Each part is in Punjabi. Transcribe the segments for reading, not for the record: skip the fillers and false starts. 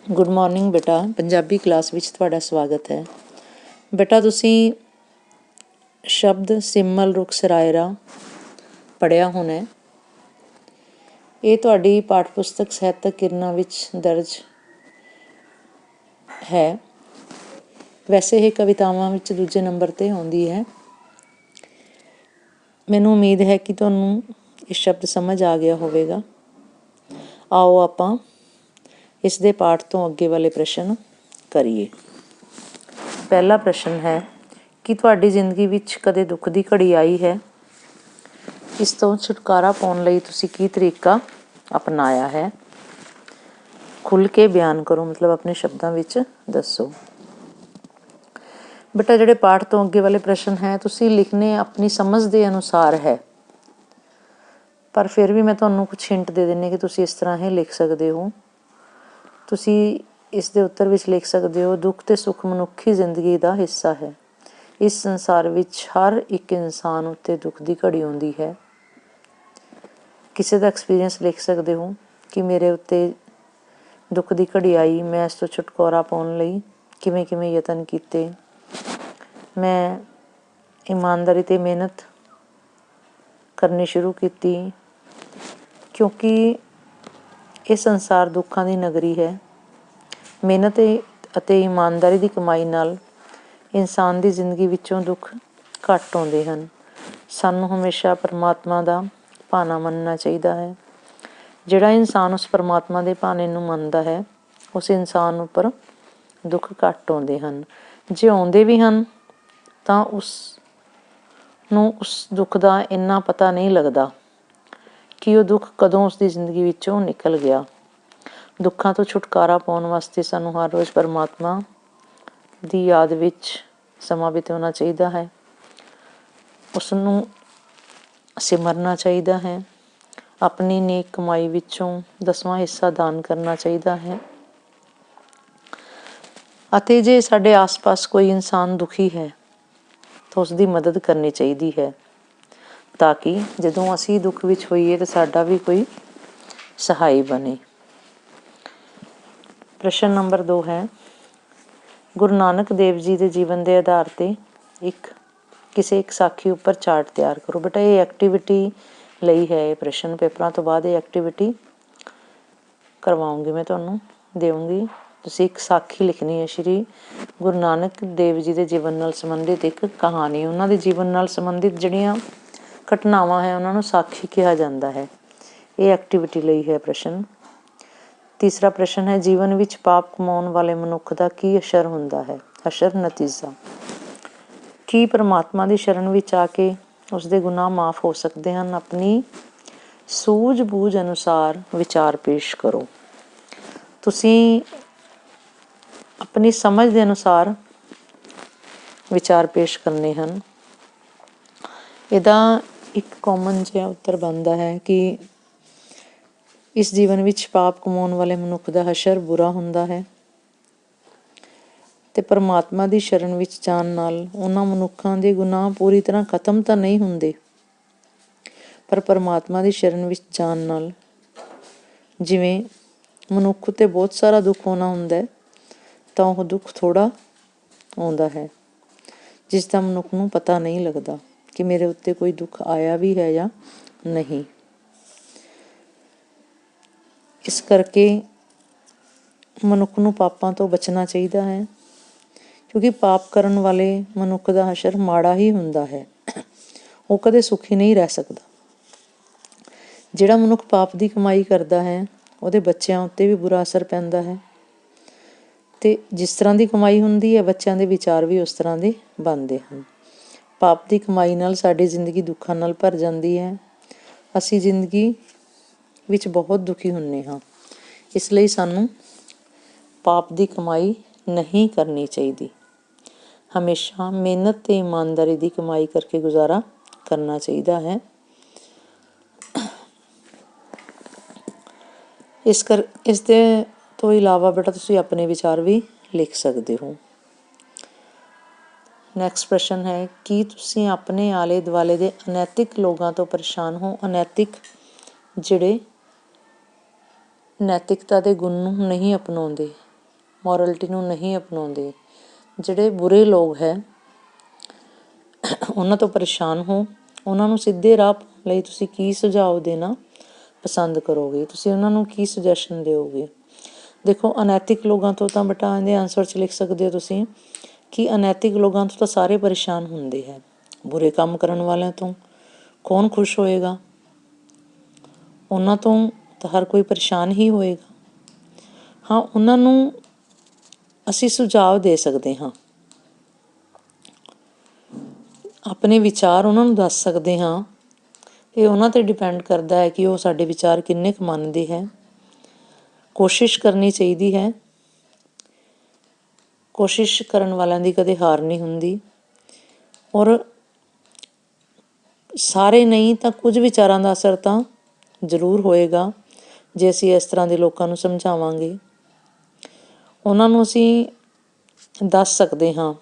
ਗੁੱਡ ਮਾਰਨਿੰਗ ਬੇਟਾ। ਪੰਜਾਬੀ ਕਲਾਸ ਵਿੱਚ ਤੁਹਾਡਾ ਸਵਾਗਤ ਹੈ। ਬੇਟਾ ਤੁਸੀਂ ਸ਼ਬਦ ਸਿਮਲ ਰੁਖ ਸਰਾਇਰਾ ਪੜ੍ਹਿਆ ਹੋਣਾ। ਇਹ ਤੁਹਾਡੀ ਪਾਠ ਪੁਸਤਕ ਸਾਹਿਤਕ ਕਿਰਨਾਂ ਵਿੱਚ ਦਰਜ ਹੈ। ਵੈਸੇ ਇਹ ਕਵਿਤਾਵਾਂ ਵਿੱਚ ਦੂਜੇ ਨੰਬਰ 'ਤੇ ਆਉਂਦੀ ਹੈ। ਮੈਨੂੰ ਉਮੀਦ ਹੈ ਕਿ ਤੁਹਾਨੂੰ ਇਹ ਸ਼ਬਦ ਸਮਝ ਆ ਗਿਆ ਹੋਵੇਗਾ। ਆਓ ਆਪਾਂ ਇਸ ਦੇ ਪਾਠ ਤੋਂ ਅੱਗੇ ਵਾਲੇ ਪ੍ਰਸ਼ਨ ਕਰੀਏ। ਪਹਿਲਾ ਪ੍ਰਸ਼ਨ ਹੈ ਕਿ ਤੁਹਾਡੀ ਜ਼ਿੰਦਗੀ ਵਿੱਚ ਕਦੇ ਦੁੱਖ ਦੀ ਘੜੀ ਆਈ ਹੈ? ਇਸ ਤੋਂ ਛੁਟਕਾਰਾ ਪਾਉਣ ਲਈ ਤੁਸੀਂ ਕੀ ਤਰੀਕਾ ਅਪਣਾਇਆ ਹੈ? ਖੁੱਲ੍ਹ ਕੇ ਬਿਆਨ ਕਰੋ, ਮਤਲਬ ਆਪਣੇ ਸ਼ਬਦਾਂ ਵਿੱਚ ਦੱਸੋ। ਬੇਟਾ ਜਿਹੜੇ ਪਾਠ ਤੋਂ ਅੱਗੇ ਵਾਲੇ ਪ੍ਰਸ਼ਨ ਹੈ ਤੁਸੀਂ ਲਿਖਣੇ ਆਪਣੀ ਸਮਝ ਦੇ ਅਨੁਸਾਰ ਹੈ, ਪਰ ਫਿਰ ਵੀ ਮੈਂ ਤੁਹਾਨੂੰ ਕੁਛ ਹਿੰਟ ਦੇ ਦਿੰਦੀ ਕਿ ਤੁਸੀਂ ਇਸ ਤਰ੍ਹਾਂ ਹੀ ਲਿਖ ਸਕਦੇ ਹੋ। ਤੁਸੀਂ ਇਸ ਦੇ ਉੱਤਰ ਵਿੱਚ ਲਿਖ ਸਕਦੇ ਹੋ, ਦੁੱਖ ਅਤੇ ਸੁੱਖ ਮਨੁੱਖੀ ਜ਼ਿੰਦਗੀ ਦਾ ਹਿੱਸਾ ਹੈ। ਇਸ ਸੰਸਾਰ ਵਿੱਚ ਹਰ ਇੱਕ ਇਨਸਾਨ ਉੱਤੇ ਦੁੱਖ ਦੀ ਘੜੀ ਆਉਂਦੀ ਹੈ। ਕਿਸੇ ਦਾ ਐਕਸਪੀਰੀਅੰਸ ਲਿਖ ਸਕਦੇ ਹੋ ਕਿ ਮੇਰੇ ਉੱਤੇ ਦੁੱਖ ਦੀ ਘੜੀ ਆਈ, ਮੈਂ ਇਸ ਤੋਂ ਛੁਟਕਾਰਾ ਪਾਉਣ ਲਈ ਕਿਵੇਂ ਕਿਵੇਂ ਯਤਨ ਕੀਤੇ। ਮੈਂ ਇਮਾਨਦਾਰੀ ਅਤੇ ਮਿਹਨਤ ਕਰਨੀ ਸ਼ੁਰੂ ਕੀਤੀ, ਕਿਉਂਕਿ ਇਹ ਸੰਸਾਰ ਦੁੱਖਾਂ ਦੀ ਨਗਰੀ ਹੈ। ਮਿਹਨਤ ਅਤੇ ਇਮਾਨਦਾਰੀ ਦੀ ਕਮਾਈ ਨਾਲ ਇਨਸਾਨ ਦੀ ਜ਼ਿੰਦਗੀ ਵਿੱਚੋਂ ਦੁੱਖ ਘੱਟ ਆਉਂਦੇ ਹਨ। ਸਾਨੂੰ ਹਮੇਸ਼ਾ ਪਰਮਾਤਮਾ ਦਾ ਭਾਣਾ ਮੰਨਣਾ ਚਾਹੀਦਾ ਹੈ। ਜਿਹੜਾ ਇਨਸਾਨ ਉਸ ਪਰਮਾਤਮਾ ਦੇ ਭਾਣੇ ਨੂੰ ਮੰਨਦਾ ਹੈ, ਉਸ ਇਨਸਾਨ ਉੱਪਰ ਦੁੱਖ ਘੱਟ ਆਉਂਦੇ ਹਨ। ਜੇ ਆਉਂਦੇ ਵੀ ਹਨ ਤਾਂ ਉਸ ਨੂੰ ਉਸ ਦੁੱਖ ਦਾ ਇੰਨਾ ਪਤਾ ਨਹੀਂ ਲੱਗਦਾ ਕਿ ਉਹ ਦੁੱਖ ਕਦੋਂ ਉਸਦੀ ਜ਼ਿੰਦਗੀ ਵਿੱਚੋਂ ਨਿਕਲ ਗਿਆ। ਦੁੱਖਾਂ ਤੋਂ ਛੁਟਕਾਰਾ ਪਾਉਣ ਵਾਸਤੇ ਸਾਨੂੰ ਹਰ ਰੋਜ਼ ਪਰਮਾਤਮਾ ਦੀ ਯਾਦ ਵਿੱਚ ਸਮਾਂ ਬਿਤਾਉਣਾ ਚਾਹੀਦਾ ਹੈ, ਉਸ ਨੂੰ ਸਿਮਰਨਾ ਚਾਹੀਦਾ ਹੈ। ਆਪਣੀ ਨੇਕ ਕਮਾਈ ਵਿੱਚੋਂ 10ਵਾਂ ਹਿੱਸਾ ਦਾਨ ਕਰਨਾ ਚਾਹੀਦਾ ਹੈ। ਅਤੇ ਜੇ ਸਾਡੇ ਆਸ ਪਾਸ ਕੋਈ ਇਨਸਾਨ ਦੁਖੀ ਹੈ ਤਾਂ ਉਸਦੀ ਮਦਦ ਕਰਨੀ ਚਾਹੀਦੀ ਹੈ, ਤਾਂ ਕਿ ਜਦੋਂ ਅਸੀਂ ਦੁੱਖ ਵਿੱਚ ਹੋਈਏ ਤਾਂ ਸਾਡਾ ਵੀ ਕੋਈ ਸਹਾਈ ਬਣੇ। ਪ੍ਰਸ਼ਨ ਨੰਬਰ 2 ਹੈ, ਗੁਰੂ ਨਾਨਕ ਦੇਵ ਜੀ ਦੇ ਜੀਵਨ ਦੇ ਆਧਾਰ 'ਤੇ ਕਿਸੇ ਇੱਕ ਸਾਖੀ ਉੱਪਰ ਚਾਰਟ ਤਿਆਰ ਕਰੋ। ਬੇਟਾ ਇਹ ਐਕਟੀਵਿਟੀ ਲਈ ਹੈ। ਇਹ ਪ੍ਰਸ਼ਨ ਪੇਪਰਾਂ ਤੋਂ ਬਾਅਦ ਇਹ ਐਕਟੀਵਿਟੀ ਕਰਵਾਉਂਗੀ, ਮੈਂ ਤੁਹਾਨੂੰ ਦੇਵਾਂਗੀ। ਤੁਸੀਂ ਇੱਕ ਸਾਖੀ ਲਿਖਣੀ ਹੈ, ਸ਼੍ਰੀ ਗੁਰੂ ਨਾਨਕ ਦੇਵ ਜੀ ਦੇ ਜੀਵਨ ਨਾਲ ਸੰਬੰਧਿਤ ਇੱਕ ਕਹਾਣੀ। ਉਹਨਾਂ ਦੇ ਜੀਵਨ ਨਾਲ ਸੰਬੰਧਿਤ ਜਿਹੜੀਆਂ ਘਟਨਾਵਾਂ ਹੈ ਉਹਨਾਂ ਨੂੰ ਸਾਖੀ ਕਿਹਾ ਜਾਂਦਾ ਹੈ। ਇਹ ਐਕਟੀਵਿਟੀ ਲਈ ਹੈ ਪ੍ਰਸ਼ਨ। ਤੀਸਰਾ ਪ੍ਰਸ਼ਨ ਹੈ, ਜੀਵਨ ਵਿੱਚ ਪਾਪ ਕਮਾਉਣ ਵਾਲੇ ਮਨੁੱਖ ਦਾ ਕੀ ਅਸਰ ਹੁੰਦਾ ਹੈ? ਅਸਰ, ਨਤੀਜਾ। ਕੀ ਪਰਮਾਤਮਾ ਦੀ ਸ਼ਰਨ ਵਿੱਚ ਆ ਕੇ ਉਸਦੇ ਗੁਨਾਹ ਮਾਫ਼ ਹੋ ਸਕਦੇ ਹਨ? ਆਪਣੀ ਸੂਝ ਬੂਝ ਅਨੁਸਾਰ ਵਿਚਾਰ ਪੇਸ਼ ਕਰੋ। ਤੁਸੀਂ ਆਪਣੀ ਸਮਝ ਦੇ ਅਨੁਸਾਰ ਵਿਚਾਰ ਪੇਸ਼ ਕਰਨੇ ਹਨ। ਇਹਦਾ ਇੱਕ ਕਾਮਨ ਜਿਹਾ ਉੱਤਰ ਬਣਦਾ ਹੈ ਕਿ ਇਸ ਜੀਵਨ ਵਿੱਚ ਪਾਪ ਕਮਾਉਣ ਵਾਲੇ ਮਨੁੱਖ ਦਾ ਅਸਰ ਬੁਰਾ ਹੁੰਦਾ ਹੈ ਅਤੇ ਪਰਮਾਤਮਾ ਦੀ ਸ਼ਰਨ ਵਿੱਚ ਜਾਣ ਨਾਲ ਉਹਨਾਂ ਮਨੁੱਖਾਂ ਦੇ ਗੁਨਾਹ ਪੂਰੀ ਤਰ੍ਹਾਂ ਖਤਮ ਤਾਂ ਨਹੀਂ ਹੁੰਦੇ, ਪਰ ਪਰਮਾਤਮਾ ਦੀ ਸ਼ਰਨ ਵਿੱਚ ਜਾਣ ਨਾਲ ਜਿਵੇਂ ਮਨੁੱਖ ਉੱਤੇ ਬਹੁਤ ਸਾਰਾ ਦੁੱਖ ਆਉਣਾ ਹੁੰਦਾ ਹੈ ਤਾਂ ਉਹ ਦੁੱਖ ਥੋੜ੍ਹਾ ਆਉਂਦਾ ਹੈ, ਜਿਸ ਦਾ ਮਨੁੱਖ ਨੂੰ ਪਤਾ ਨਹੀਂ ਲੱਗਦਾ ਕਿ ਮੇਰੇ ਉੱਤੇ ਕੋਈ ਦੁੱਖ ਆਇਆ ਵੀ ਹੈ ਜਾਂ ਨਹੀਂ। ਇਸ ਕਰਕੇ ਮਨੁੱਖ ਨੂੰ ਪਾਪਾਂ ਤੋਂ ਬਚਣਾ ਚਾਹੀਦਾ ਹੈ, ਕਿਉਂਕਿ ਪਾਪ ਕਰਨ ਵਾਲੇ ਮਨੁੱਖ ਦਾ ਅਸਰ ਮਾੜਾ ਹੀ ਹੁੰਦਾ ਹੈ। ਉਹ ਕਦੇ ਸੁਖੀ ਨਹੀਂ ਰਹਿ ਸਕਦਾ। ਜਿਹੜਾ ਮਨੁੱਖ ਪਾਪ ਦੀ ਕਮਾਈ ਕਰਦਾ ਹੈ ਉਹਦੇ ਬੱਚਿਆਂ ਉੱਤੇ ਵੀ ਬੁਰਾ ਅਸਰ ਪੈਂਦਾ ਹੈ, ਅਤੇ ਜਿਸ ਤਰ੍ਹਾਂ ਦੀ ਕਮਾਈ ਹੁੰਦੀ ਹੈ ਬੱਚਿਆਂ ਦੇ ਵਿਚਾਰ ਵੀ ਉਸ ਤਰ੍ਹਾਂ ਦੇ ਬਣਦੇ ਹਨ। ਪਾਪ ਦੀ ਕਮਾਈ ਨਾਲ ਸਾਡੀ ਜ਼ਿੰਦਗੀ ਦੁੱਖਾਂ ਨਾਲ ਭਰ ਜਾਂਦੀ ਹੈ। ਅਸੀਂ ਜ਼ਿੰਦਗੀ ਵਿੱਚ ਬਹੁਤ ਦੁਖੀ ਹੁੰਦੇ ਹਾਂ। ਇਸ ਲਈ ਸਾਨੂੰ ਪਾਪ ਦੀ ਕਮਾਈ ਨਹੀਂ ਕਰਨੀ ਚਾਹੀਦੀ। ਹਮੇਸ਼ਾ ਮਿਹਨਤ ਅਤੇ ਇਮਾਨਦਾਰੀ ਦੀ ਕਮਾਈ ਕਰਕੇ ਗੁਜ਼ਾਰਾ ਕਰਨਾ ਚਾਹੀਦਾ ਹੈ। ਇਸ ਦੇ ਤੋਂ ਇਲਾਵਾ ਬੇਟਾ ਤੁਸੀਂ ਆਪਣੇ ਵਿਚਾਰ ਵੀ ਲਿਖ ਸਕਦੇ ਹੋ। ਨੈਕਸਟ ਪ੍ਰਸ਼ਨ ਹੈ, ਕੀ ਤੁਸੀਂ ਆਪਣੇ ਆਲੇ ਦੁਆਲੇ ਦੇ ਅਨੈਤਿਕ ਲੋਕਾਂ ਤੋਂ ਪਰੇਸ਼ਾਨ ਹੋ? ਅਨੈਤਿਕ ਜਿਹੜੇ ਨੈਤਿਕਤਾ ਦੇ ਗੁਣ ਨੂੰ ਨਹੀਂ ਅਪਣਾਉਂਦੇ ਮੋਰਲਿਟੀ ਨੂੰ ਨਹੀਂ ਅਪਣਾਉਂਦੇ। ਜਿਹੜੇ ਬੁਰੇ ਲੋਕ ਹੈ ਉਹਨਾਂ ਤੋਂ ਪਰੇਸ਼ਾਨ ਹੋ, ਉਹਨਾਂ ਨੂੰ ਸਿੱਧੇ ਰਾਹ ਲਈ ਤੁਸੀਂ ਕੀ ਸੁਝਾਅ ਦੇਣਾ ਪਸੰਦ ਕਰੋਗੇ? ਤੁਸੀਂ ਉਹਨਾਂ ਨੂੰ ਕੀ ਸੁਜੈਸ਼ਨ ਦਿਓਗੇ? ਦੇਖੋ, ਅਨੈਤਿਕ ਲੋਕਾਂ ਤੋਂ ਤਾਂ ਬੇਟਾ ਇਹਦੇ ਆਂਸਰ 'ਚ ਲਿਖ ਸਕਦੇ ਹੋ ਤੁਸੀਂ ਕਿ ਅਨੈਤਿਕ ਲੋਕਾਂ ਤੋਂ ਤਾਂ ਸਾਰੇ ਪਰੇਸ਼ਾਨ ਹੁੰਦੇ ਹੈ। ਬੁਰੇ ਕੰਮ ਕਰਨ ਵਾਲਿਆਂ ਤੋਂ ਕੌਣ ਖੁਸ਼ ਹੋਏਗਾ? ਉਹਨਾਂ ਤੋਂ ਤਾਂ ਹਰ ਕੋਈ ਪਰੇਸ਼ਾਨ ਹੀ ਹੋਏਗਾ। ਹਾਂ, ਉਹਨਾਂ ਨੂੰ ਅਸੀਂ ਸੁਝਾਅ ਦੇ ਸਕਦੇ ਹਾਂ, ਆਪਣੇ ਵਿਚਾਰ ਉਹਨਾਂ ਨੂੰ ਦੱਸ ਸਕਦੇ ਹਾਂ। ਇਹ ਉਹਨਾਂ 'ਤੇ ਡਿਪੈਂਡ ਕਰਦਾ ਹੈ ਕਿ ਉਹ ਸਾਡੇ ਵਿਚਾਰ ਕਿੰਨੇ ਕੁ ਮੰਨਦੇ ਹੈ। ਕੋਸ਼ਿਸ਼ ਕਰਨੀ ਚਾਹੀਦੀ ਹੈ। ਕੋਸ਼ਿਸ਼ ਕਰਨ ਵਾਲਿਆਂ ਦੀ ਕਦੇ ਹਾਰ ਨਹੀਂ ਹੁੰਦੀ। ਔਰ ਸਾਰੇ ਨਹੀਂ ਤਾਂ ਕੁਝ ਵਿਚਾਰਾਂ ਦਾ ਅਸਰ ਤਾਂ ਜ਼ਰੂਰ ਹੋਏਗਾ ਜੇ ਅਸੀਂ ਇਸ ਤਰ੍ਹਾਂ ਦੇ ਲੋਕਾਂ ਨੂੰ ਸਮਝਾਵਾਂਗੇ। ਉਹਨਾਂ ਨੂੰ ਅਸੀਂ ਦੱਸ ਸਕਦੇ ਹਾਂ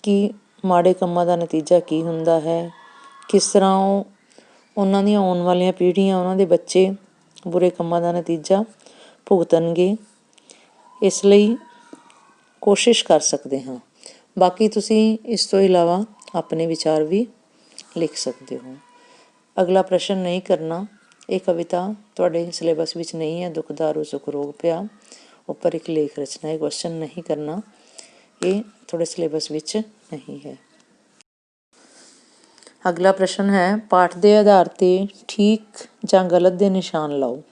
ਕਿ ਮਾੜੇ ਕੰਮਾਂ ਦਾ ਨਤੀਜਾ ਕੀ ਹੁੰਦਾ ਹੈ, ਕਿਸ ਤਰ੍ਹਾਂ ਉਹਨਾਂ ਦੀਆਂ ਆਉਣ ਵਾਲੀਆਂ ਪੀੜ੍ਹੀਆਂ, ਉਹਨਾਂ ਦੇ ਬੱਚੇ ਬੁਰੇ ਕੰਮਾਂ ਦਾ ਨਤੀਜਾ ਭੁਗਤਣਗੇ। ਇਸ ਲਈ ਕੋਸ਼ਿਸ਼ ਕਰ ਸਕਦੇ ਹਾਂ। ਬਾਕੀ ਤੁਸੀਂ ਇਸ ਤੋਂ ਇਲਾਵਾ ਆਪਣੇ ਵਿਚਾਰ ਵੀ ਲਿਖ ਸਕਦੇ ਹੋ। ਅਗਲਾ ਪ੍ਰਸ਼ਨ ਨਹੀਂ ਕਰਨਾ। ਇਹ ਕਵਿਤਾ ਤੁਹਾਡੇ ਸਿਲੇਬਸ ਵਿੱਚ ਨਹੀਂ ਹੈ। ਦੁਖਦਾਰੂ ਸੁਖ ਰੋਗ ਪਿਆ ਉੱਪਰ ਇੱਕ ਲੇਖ ਰਚਨਾ। ਇਹ ਕੁਐਸਚਨ ਨਹੀਂ ਕਰਨਾ, ਇਹ ਤੁਹਾਡੇ ਸਿਲੇਬਸ ਵਿੱਚ ਨਹੀਂ ਹੈ। ਅਗਲਾ ਪ੍ਰਸ਼ਨ ਹੈ, ਪਾਠ ਦੇ ਆਧਾਰ 'ਤੇ ਠੀਕ ਜਾਂ ਗਲਤ ਦੇ ਨਿਸ਼ਾਨ ਲਾਓ।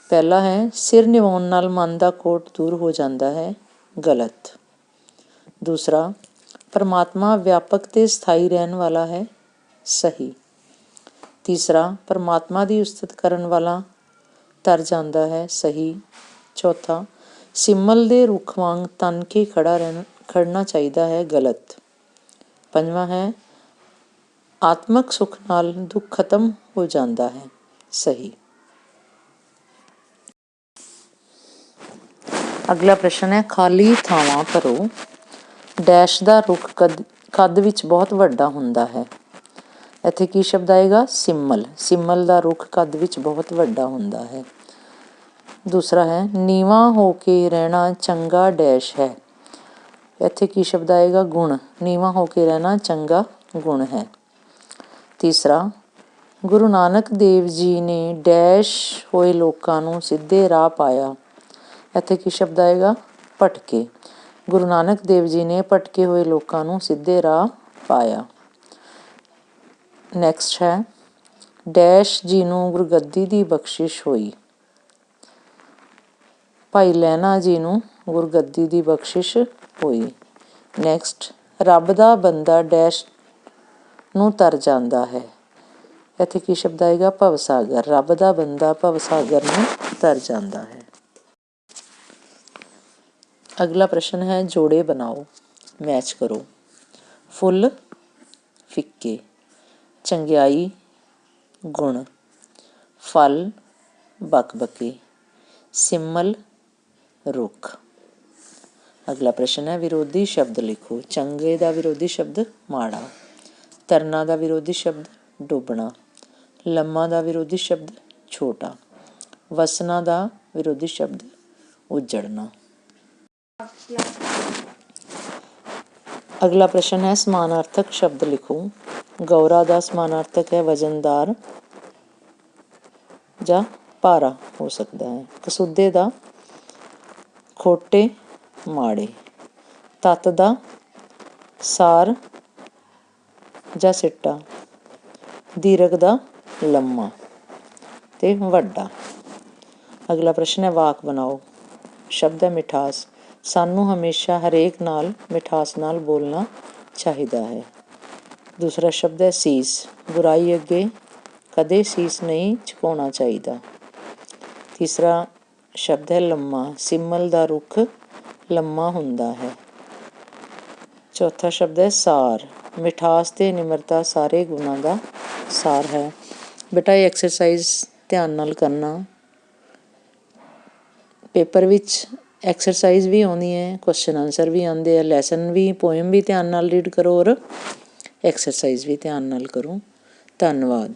ਪਹਿਲਾ ਹੈ, ਸਿਰ ਨਿਵਾਉਣ ਨਾਲ ਮਨ ਦਾ ਕੋਟ ਦੂਰ ਹੋ ਜਾਂਦਾ ਹੈ। ਗਲਤ। ਦੂਸਰਾ, ਪਰਮਾਤਮਾ ਵਿਆਪਕ ਤੇ ਸਥਾਈ ਰਹਿਣ ਵਾਲਾ ਹੈ। ਸਹੀ। ਤੀਸਰਾ, ਪਰਮਾਤਮਾ ਦੀ ਉਸਤਤ ਕਰਨ ਵਾਲਾ ਤਰ ਜਾਂਦਾ ਹੈ। ਸਹੀ। ਚੌਥਾ, ਸਿੰਮਲ ਦੇ ਰੁੱਖ ਵਾਂਗ ਤਨ ਕੇ ਖੜਨਾ ਚਾਹੀਦਾ ਹੈ। ਗਲਤ। ਪੰਜਵਾਂ ਹੈ, ਆਤਮਕ ਸੁੱਖ ਨਾਲ ਦੁੱਖ ਖਤਮ ਹੋ ਜਾਂਦਾ ਹੈ। ਸਹੀ। ਅਗਲਾ ਪ੍ਰਸ਼ਨ ਹੈ, ਖਾਲੀ ਥਾਵਾਂ ਭਰੋ। ਡੈਸ਼ ਦਾ ਰੁੱਖ ਕੱਦ ਵਿੱਚ ਬਹੁਤ ਵੱਡਾ ਹੁੰਦਾ ਹੈ। ਇੱਥੇ ਕੀ ਸ਼ਬਦ ਆਏਗਾ? ਸਿੰਮਲ। ਸਿੰਮਲ ਦਾ ਰੁੱਖ ਕੱਦ ਵਿੱਚ ਬਹੁਤ ਵੱਡਾ ਹੁੰਦਾ ਹੈ। ਦੂਸਰਾ ਹੈ, ਨੀਵਾਂ ਹੋ ਕੇ ਰਹਿਣਾ ਚੰਗਾ ਡੈਸ਼ ਹੈ। ਇੱਥੇ ਕੀ ਸ਼ਬਦ ਆਏਗਾ? ਗੁਣ। ਨੀਵਾਂ ਹੋ ਕੇ ਰਹਿਣਾ ਚੰਗਾ ਗੁਣ ਹੈ। ਤੀਸਰਾ, ਗੁਰੂ ਨਾਨਕ ਦੇਵ ਜੀ ਨੇ ਡੈਸ਼ ਹੋਏ ਲੋਕਾਂ ਨੂੰ ਸਿੱਧੇ ਰਾਹ ਪਾਇਆ। ਇੱਥੇ ਕੀ ਸ਼ਬਦ ਆਏਗਾ? ਭਟਕੇ। ਗੁਰੂ ਨਾਨਕ ਦੇਵ ਜੀ ਨੇ ਭਟਕੇ ਹੋਏ ਲੋਕਾਂ ਨੂੰ ਸਿੱਧੇ ਰਾਹ ਪਾਇਆ। ਨੈਕਸਟ ਹੈ, ਡੈਸ਼ ਜੀ ਨੂੰ ਗੁਰਗੱਦੀ ਦੀ ਬਖਸ਼ਿਸ਼ ਹੋਈ। ਭਾਈ ਲਹਿਣਾ ਜੀ ਨੂੰ ਗੁਰਗੱਦੀ ਦੀ ਬਖਸ਼ਿਸ਼ ਹੋਈ। ਨੈਕਸਟ, ਰੱਬ ਦਾ ਬੰਦਾ ਡੈਸ਼ ਨੂੰ ਤਰ ਜਾਂਦਾ ਹੈ। ਇੱਥੇ ਕੀ ਸ਼ਬਦ ਆਏਗਾ? ਭਵਸਾਗਰ। ਰੱਬ ਦਾ ਬੰਦਾ ਭਵਸਾਗਰ ਨੂੰ ਤਰ ਜਾਂਦਾ ਹੈ। ਅਗਲਾ ਪ੍ਰਸ਼ਨ ਹੈ, ਜੋੜੇ ਬਣਾਓ, ਮੈਚ ਕਰੋ। ਫੁੱਲ ਫਿੱਕੇ, ਚੰਗਿਆਈ ਗੁਣ, ਫਲ ਬਕਬਕੇ, ਸਿੰਮਲ ਰੁੱਖ। ਅਗਲਾ ਪ੍ਰਸ਼ਨ ਹੈ, ਵਿਰੋਧੀ ਸ਼ਬਦ ਲਿਖੋ। ਚੰਗੇ ਦਾ ਵਿਰੋਧੀ ਸ਼ਬਦ ਮਾੜਾ। ਤਰਨਾ ਦਾ ਵਿਰੋਧੀ ਸ਼ਬਦ ਡੁੱਬਣਾ। ਲੰਮਾ ਦਾ ਵਿਰੋਧੀ ਸ਼ਬਦ ਛੋਟਾ। ਵਸਣਾ ਦਾ ਵਿਰੋਧੀ ਸ਼ਬਦ ਉਜੜਨਾ। ਅਗਲਾ ਪ੍ਰਸ਼ਨ ਹੈ, ਸਮਾਨਾਰਥਕ ਸ਼ਬਦ ਲਿਖੋ। ਗੌਰਾ ਦਾ ਸਮਾਨਾਰਥਕ ਹੈ ਵਜ਼ਨਦਾਰ ਜਾਂ ਭਾਰਾ ਹੋ ਸਕਦਾ ਹੈ। ਕਸੁੱਦੇ ਦਾ ਖੋਟੇ ਮਾੜੇ। ਤੱਤ ਦਾ ਸਾਰ ਜਾਂ ਸਿੱਟਾ। ਦੀਰਘ ਦਾ ਲੰਮਾ ਤੇ ਵੱਡਾ। ਅਗਲਾ ਪ੍ਰਸ਼ਨ ਹੈ, ਵਾਕ ਬਣਾਓ। ਸ਼ਬਦ ਹੈ ਮਿਠਾਸ। ਸਾਨੂੰ ਹਮੇਸ਼ਾ ਹਰੇਕ ਨਾਲ ਮਿਠਾਸ ਨਾਲ ਬੋਲਣਾ ਚਾਹੀਦਾ ਹੈ। ਦੂਸਰਾ ਸ਼ਬਦ ਹੈ ਸੀਸ। ਬੁਰਾਈ ਅੱਗੇ ਕਦੇ ਸੀਸ ਨਹੀਂ ਝੁਕਾਉਣਾ ਚਾਹੀਦਾ। ਤੀਸਰਾ ਸ਼ਬਦ ਹੈ ਲੰਮਾ। ਸਿੰਮਲ ਦਾ ਰੁੱਖ ਲੰਮਾ ਹੁੰਦਾ ਹੈ। ਚੌਥਾ ਸ਼ਬਦ ਹੈ ਸਾਰ। ਮਿਠਾਸ ਤੇ ਨਿਮਰਤਾ ਸਾਰੇ ਗੁਣਾਂ ਦਾ ਸਾਰ ਹੈ। ਬੇਟਾ ਇਹ ਐਕਸਰਸਾਈਜ਼ ਧਿਆਨ ਨਾਲ ਕਰਨਾ। ਪੇਪਰ ਵਿੱਚ ਐਕਸਰਸਾਈਜ਼ ਵੀ ਆਉਂਦੀ ਹੈ, ਕੁਐਸਚਨ ਆਨਸਰ ਵੀ ਆਉਂਦੇ ਆ, ਲੈਸਨ ਵੀ, ਪੋਇਮ ਵੀ ਧਿਆਨ ਨਾਲ ਰੀਡ ਕਰੋ ਔਰ ਐਕਸਰਸਾਈਜ਼ ਵੀ ਧਿਆਨ ਨਾਲ ਕਰੋ। ਧੰਨਵਾਦ।